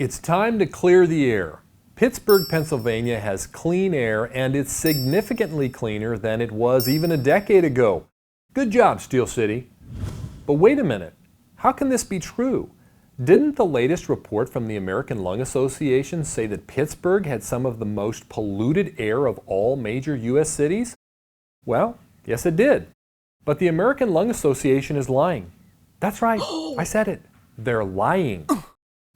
It's time to clear the air. Pittsburgh, Pennsylvania has clean air, and it's significantly cleaner than it was even a decade ago. Good job, Steel City. But wait a minute. How can this be true? Didn't the latest report from the American Lung Association say that Pittsburgh had some of the most polluted air of all major U.S. cities? Well, yes it did. But the American Lung Association is lying. That's right, I said it. They're lying.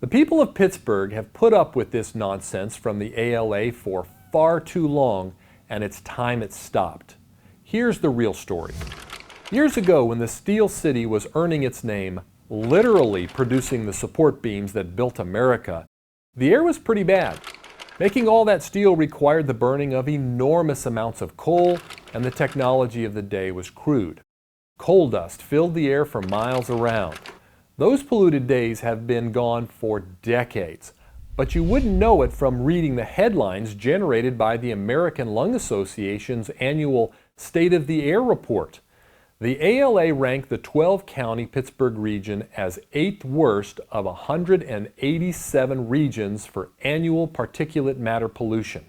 The people of Pittsburgh have put up with this nonsense from the ALA for far too long, and it's time it stopped. Here's the real story. Years ago, when the Steel City was earning its name, literally producing the support beams that built America, the air was pretty bad. Making all that steel required the burning of enormous amounts of coal, and the technology of the day was crude. Coal dust filled the air for miles around. Those polluted days have been gone for decades, but you wouldn't know it from reading the headlines generated by the American Lung Association's annual State of the Air report. The ALA ranked the 12-county Pittsburgh region as 8th worst of 187 regions for annual particulate matter pollution.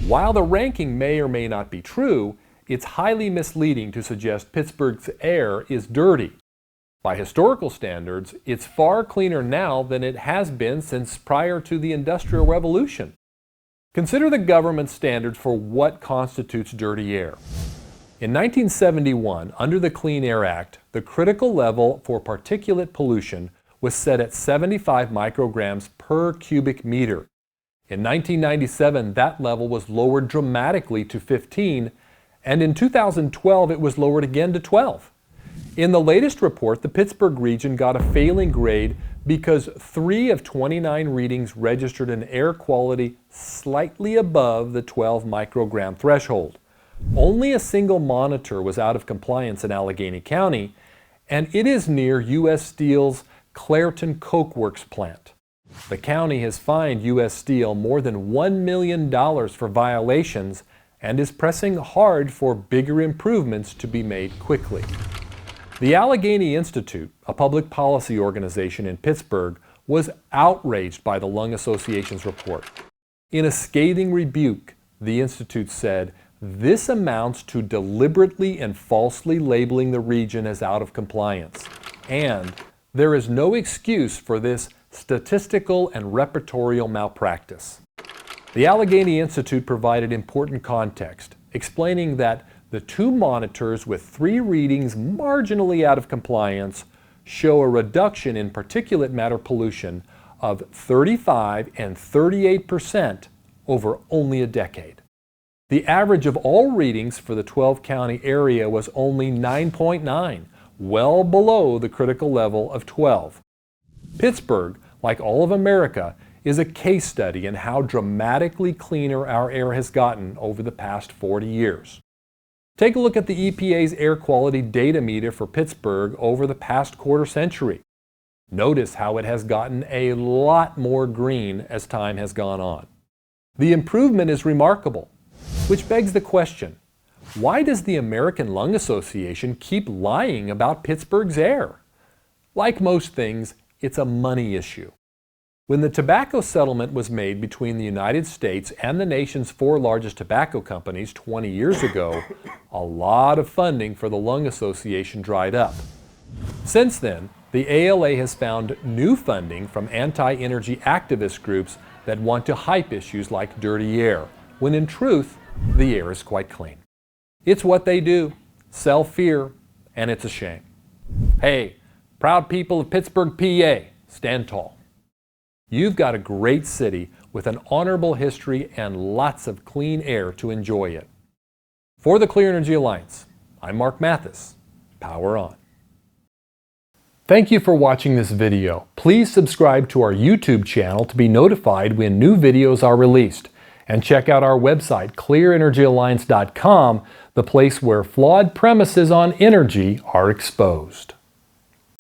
While the ranking may or may not be true, it's highly misleading to suggest Pittsburgh's air is dirty. By historical standards, it's far cleaner now than it has been since prior to the Industrial Revolution. Consider the government's standards for what constitutes dirty air. In 1971, under the Clean Air Act, the critical level for particulate pollution was set at 75 micrograms per cubic meter. In 1997, that level was lowered dramatically to 15, and in 2012 it was lowered again to 12. In the latest report, the Pittsburgh region got a failing grade because 3 of 29 readings registered an air quality slightly above the 12 microgram threshold. Only a single monitor was out of compliance in Allegheny County, and it is near U.S. Steel's Clairton Coke Works plant. The county has fined U.S. Steel more than $1 million for violations and is pressing hard for bigger improvements to be made quickly. The Allegheny Institute, a public policy organization in Pittsburgh, was outraged by the Lung Association's report. In a scathing rebuke, the Institute said, "This amounts to deliberately and falsely labeling the region as out of compliance, and there is no excuse for this statistical and repertorial malpractice." The Allegheny Institute provided important context, explaining that the 2 monitors with 3 readings marginally out of compliance show a reduction in particulate matter pollution of 35 and 38% over only a decade. The average of all readings for the 12-county area was only 9.9, well below the critical level of 12. Pittsburgh, like all of America, is a case study in how dramatically cleaner our air has gotten over the past 40 years. Take a look at the EPA's air quality data meter for Pittsburgh over the past quarter century. Notice how it has gotten a lot more green as time has gone on. The improvement is remarkable, which begs the question, why does the American Lung Association keep lying about Pittsburgh's air? Like most things, it's a money issue. When the tobacco settlement was made between the United States and the nation's 4 largest tobacco companies 20 years ago, a lot of funding for the Lung Association dried up. Since then, the ALA has found new funding from anti-energy activist groups that want to hype issues like dirty air, when in truth, the air is quite clean. It's what they do, sell fear, and it's a shame. Hey, proud people of Pittsburgh, PA, stand tall. You've got a great city with an honorable history and lots of clean air to enjoy it. For the Clear Energy Alliance, I'm Mark Mathis. Power on. Thank you for watching this video. Please subscribe to our YouTube channel to be notified when new videos are released. And check out our website, clearenergyalliance.com, the place where flawed premises on energy are exposed.